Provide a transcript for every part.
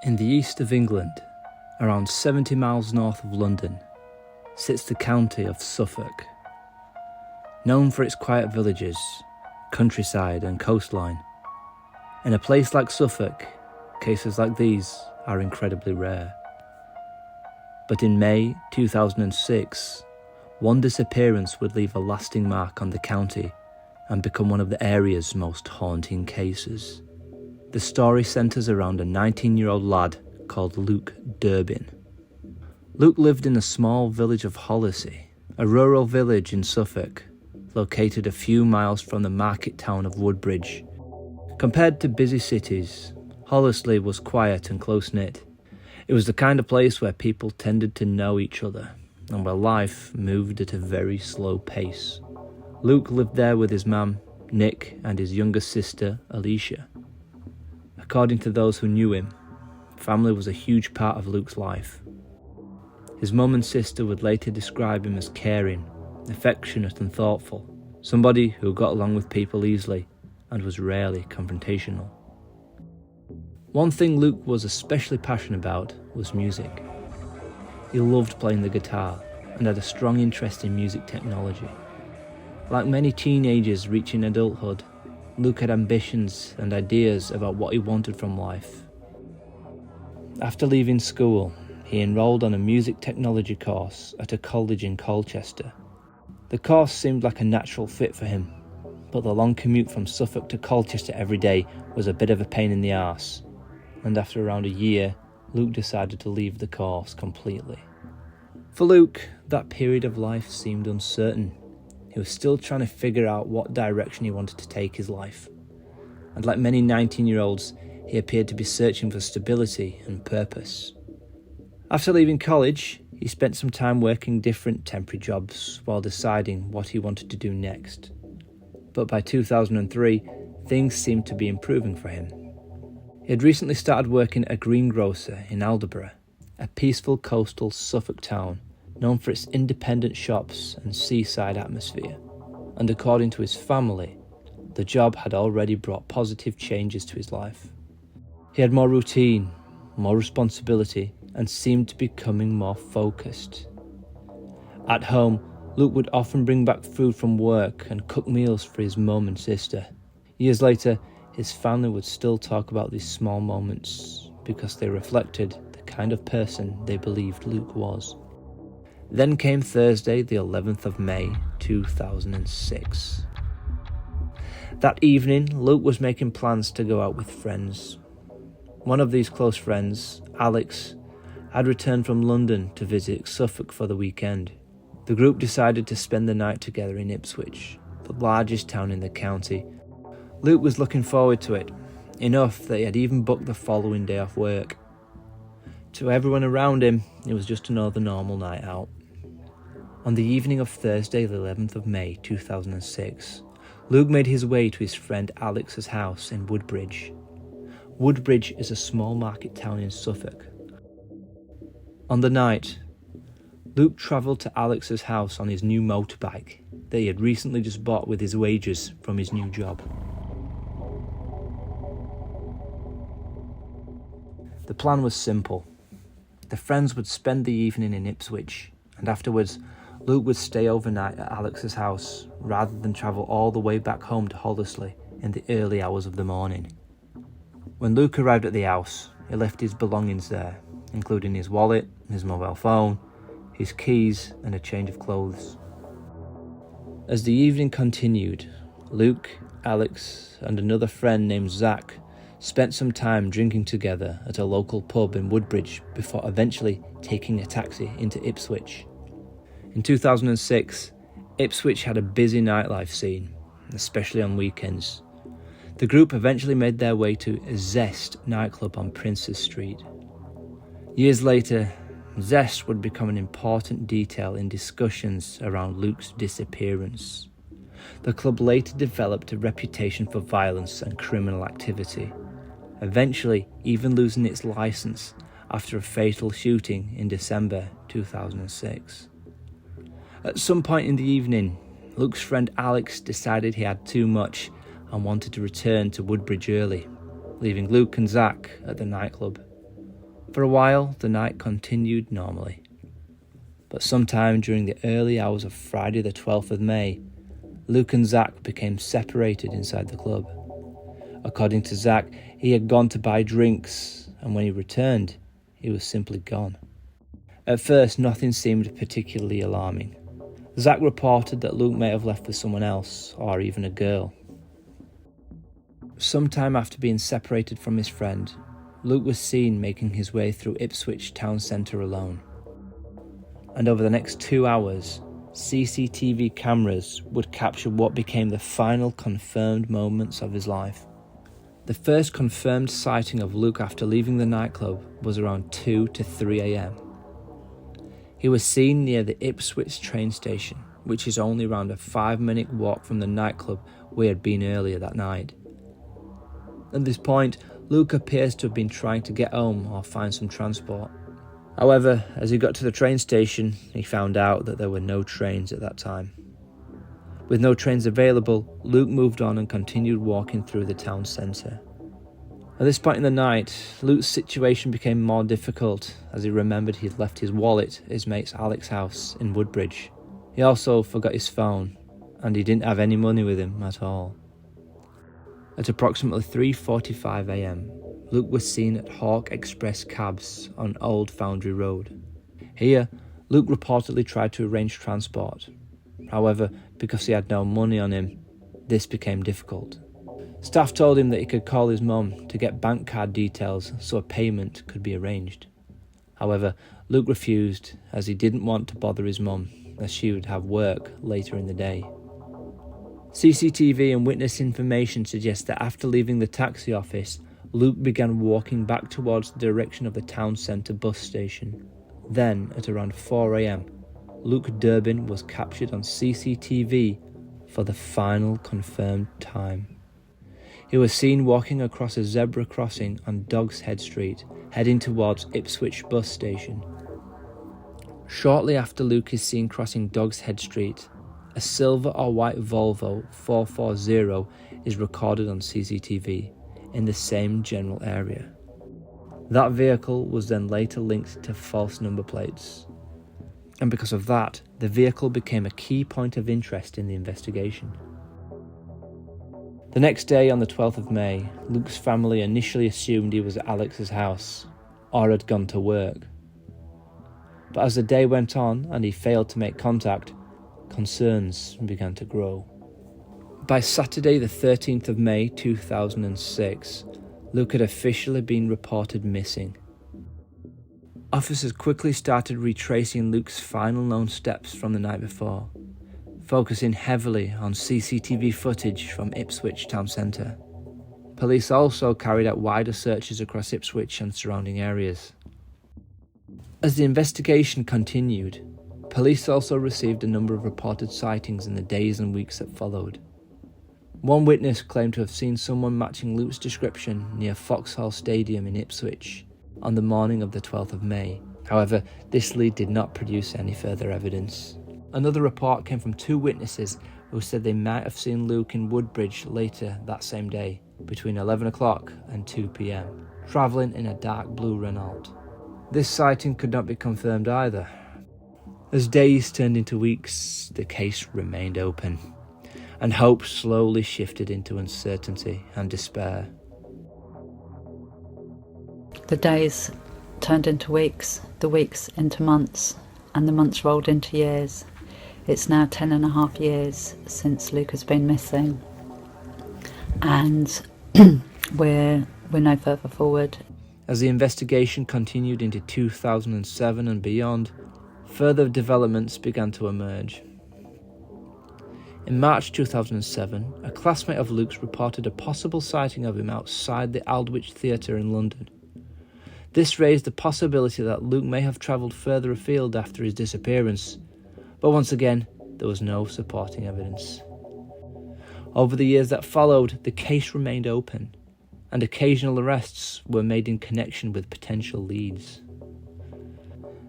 In the east of England, around 70 miles north of London, sits the county of Suffolk. Known for its quiet villages, countryside and coastline, in a place like Suffolk, cases like these are incredibly rare. But in May 2006, one disappearance would leave a lasting mark on the county and become one of the area's most haunting cases. The story centres around a 19-year-old lad called Luke Durbin. Luke lived in a small village of Hollesley, a rural village in Suffolk, located a few miles from the market town of Woodbridge. Compared to busy cities, Hollesley was quiet and close-knit. It was the kind of place where people tended to know each other, and where life moved at a very slow pace. Luke lived there with his mum, Nick, and his younger sister, Alicia. According to those who knew him, family was a huge part of Luke's life. His mum and sister would later describe him as caring, affectionate and thoughtful, somebody who got along with people easily and was rarely confrontational. One thing Luke was especially passionate about was music. He loved playing the guitar and had a strong interest in music technology. Like many teenagers reaching adulthood, Luke had ambitions and ideas about what he wanted from life. After leaving school, he enrolled on a music technology course at a college in Colchester. The course seemed like a natural fit for him, but the long commute from Suffolk to Colchester every day was a bit of a pain in the arse, and after around a year, Luke decided to leave the course completely. For Luke, that period of life seemed uncertain. He was still trying to figure out what direction he wanted to take his life. And like many 19-year-olds, he appeared to be searching for stability and purpose. After leaving college, he spent some time working different temporary jobs while deciding what he wanted to do next. But by 2003, things seemed to be improving for him. He had recently started working at a greengrocer in Aldeburgh, a peaceful coastal Suffolk town known for its independent shops and seaside atmosphere. And according to his family, the job had already brought positive changes to his life. He had more routine, more responsibility, and seemed to be becoming more focused. At home, Luke would often bring back food from work and cook meals for his mum and sister. Years later, his family would still talk about these small moments because they reflected the kind of person they believed Luke was. Then came Thursday, the 11th of May, 2006. That evening, Luke was making plans to go out with friends. One of these close friends, Alex, had returned from London to visit Suffolk for the weekend. The group decided to spend the night together in Ipswich, the largest town in the county. Luke was looking forward to it, enough that he had even booked the following day off work. To everyone around him, it was just another normal night out. On the evening of Thursday, the 11th of May, 2006, Luke made his way to his friend Alex's house in Woodbridge. Woodbridge is a small market town in Suffolk. On the night, Luke travelled to Alex's house on his new motorbike that he had recently just bought with his wages from his new job. The plan was simple. The friends would spend the evening in Ipswich, and afterwards, Luke would stay overnight at Alex's house rather than travel all the way back home to Hollesley in the early hours of the morning. When Luke arrived at the house, he left his belongings there, including his wallet, his mobile phone, his keys, and a change of clothes. As the evening continued, Luke, Alex, and another friend named Zach spent some time drinking together at a local pub in Woodbridge before eventually taking a taxi into Ipswich. In 2006, Ipswich had a busy nightlife scene, especially on weekends. The group eventually made their way to Zest nightclub on Princes Street. Years later, Zest would become an important detail in discussions around Luke's disappearance. The club later developed a reputation for violence and criminal activity, eventually even losing its license after a fatal shooting in December 2006. At some point in the evening, Luke's friend Alex decided he had too much and wanted to return to Woodbridge early, leaving Luke and Zach at the nightclub. For a while, the night continued normally. But sometime during the early hours of Friday the 12th of May, Luke and Zach became separated inside the club. According to Zach, he had gone to buy drinks, and when he returned, he was simply gone. At first, nothing seemed particularly alarming. Zach reported that Luke may have left with someone else, or even a girl. Sometime after being separated from his friend, Luke was seen making his way through Ipswich town centre alone. And over the next 2 hours, CCTV cameras would capture what became the final confirmed moments of his life. The first confirmed sighting of Luke after leaving the nightclub was around 2 to 3 a.m. He was seen near the Ipswich train station, which is only around a 5-minute walk from the nightclub where he had been earlier that night. At this point, Luke appears to have been trying to get home or find some transport. However, as he got to the train station, he found out that there were no trains at that time. With no trains available, Luke moved on and continued walking through the town centre. At this point in the night, Luke's situation became more difficult as he remembered he'd left his wallet at his mate Alex's house in Woodbridge. He also forgot his phone, and he didn't have any money with him at all. At approximately 3:45 a.m, Luke was seen at Hawk Express Cabs on Old Foundry Road. Here, Luke reportedly tried to arrange transport. However, because he had no money on him, this became difficult. Staff told him that he could call his mum to get bank card details so a payment could be arranged. However, Luke refused as he didn't want to bother his mum as she would have work later in the day. CCTV and witness information suggests that after leaving the taxi office, Luke began walking back towards the direction of the town centre bus station. Then, at around 4 a.m, Luke Durbin was captured on CCTV for the final confirmed time. He was seen walking across a zebra crossing on Dog's Head Street, heading towards Ipswich bus station. Shortly after Luke is seen crossing Dog's Head Street, a silver or white Volvo 440 is recorded on CCTV in the same general area. That vehicle was then later linked to false number plates. And because of that, the vehicle became a key point of interest in the investigation. The next day, on the 12th of May, Luke's family initially assumed he was at Alex's house or had gone to work. But as the day went on and he failed to make contact, concerns began to grow. By Saturday the 13th of May 2006, Luke had officially been reported missing. Officers quickly started retracing Luke's final known steps from the night before, focusing heavily on CCTV footage from Ipswich town centre. Police also carried out wider searches across Ipswich and surrounding areas. As the investigation continued, police also received a number of reported sightings in the days and weeks that followed. One witness claimed to have seen someone matching Luke's description near Foxhall Stadium in Ipswich on the morning of the 12th of May. However, this lead did not produce any further evidence. Another report came from 2 witnesses who said they might have seen Luke in Woodbridge later that same day, between 11 o'clock and 2 p.m, travelling in a dark blue Renault. This sighting could not be confirmed either. As days turned into weeks, the case remained open, and hope slowly shifted into uncertainty and despair. The days turned into weeks, the weeks into months, and the months rolled into years. It's now 10.5 years since Luke has been missing, and we're no further forward. As the investigation continued into 2007 and beyond, further developments began to emerge. In March 2007, a classmate of Luke's reported a possible sighting of him outside the Aldwych Theatre in London. This raised the possibility that Luke may have travelled further afield after his disappearance, but once again, there was no supporting evidence. Over the years that followed, the case remained open, and occasional arrests were made in connection with potential leads.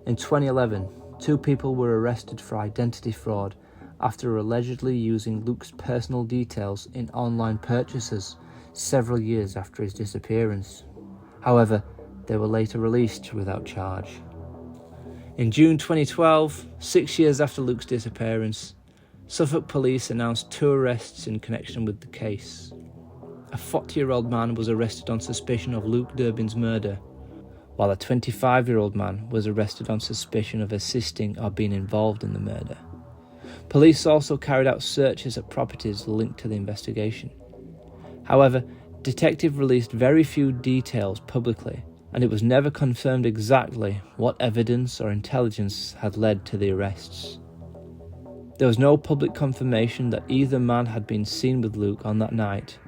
In 2011, 2 people were arrested for identity fraud after allegedly using Luke's personal details in online purchases several years after his disappearance. However, They were later released without charge. In June 2012, 6 years after Luke's disappearance, Suffolk police announced 2 arrests in connection with the case. A 40-year-old man was arrested on suspicion of Luke Durbin's murder, while a 25-year-old man was arrested on suspicion of assisting or being involved in the murder. Police also carried out searches at properties linked to the investigation. However, detectives released very few details publicly, and it was never confirmed exactly what evidence or intelligence had led to the arrests. There was no public confirmation that either man had been seen with Luke on that night,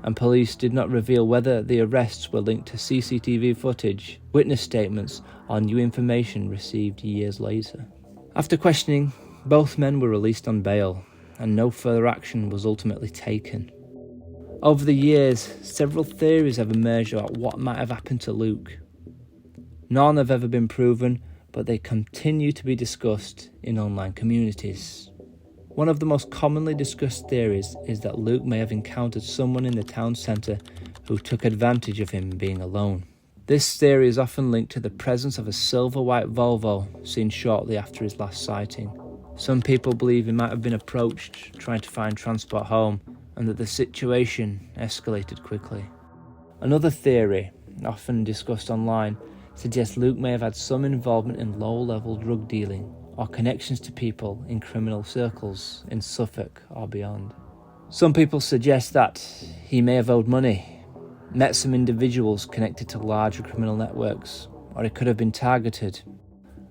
and police did not reveal whether the arrests were linked to CCTV footage, witness statements, or new information received years later. After questioning, both men were released on bail, and no further action was ultimately taken. Over the years, several theories have emerged about what might have happened to Luke. None have ever been proven, but they continue to be discussed in online communities. One of the most commonly discussed theories is that Luke may have encountered someone in the town centre who took advantage of him being alone. This theory is often linked to the presence of a silver-white Volvo seen shortly after his last sighting. Some people believe he might have been approached trying to find transport home, and that the situation escalated quickly. Another theory, often discussed online, suggests Luke may have had some involvement in low-level drug dealing or connections to people in criminal circles in Suffolk or beyond. Some people suggest that he may have owed money, met some individuals connected to larger criminal networks, or he could have been targeted.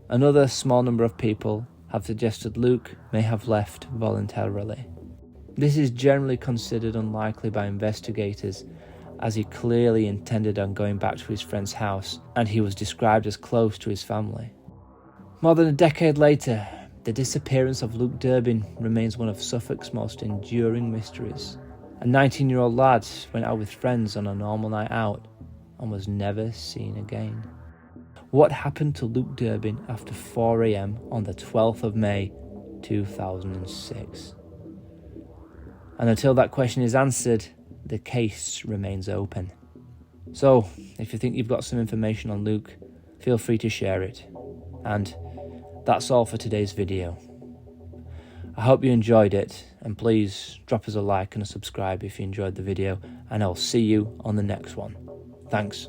Another small number of people have suggested Luke may have left voluntarily. This is generally considered unlikely by investigators, as he clearly intended on going back to his friend's house, and he was described as close to his family. More than a decade later, the disappearance of Luke Durbin remains one of Suffolk's most enduring mysteries. A 19-year-old lad went out with friends on a normal night out and was never seen again. What happened to Luke Durbin after 4 a.m. on the 12th of May 2006? And until that question is answered, the case remains open. So, if you think you've got some information on Luke, feel free to share it. And that's all for today's video. I hope you enjoyed it, and please drop us a like and a subscribe if you enjoyed the video, and I'll see you on the next one. Thanks.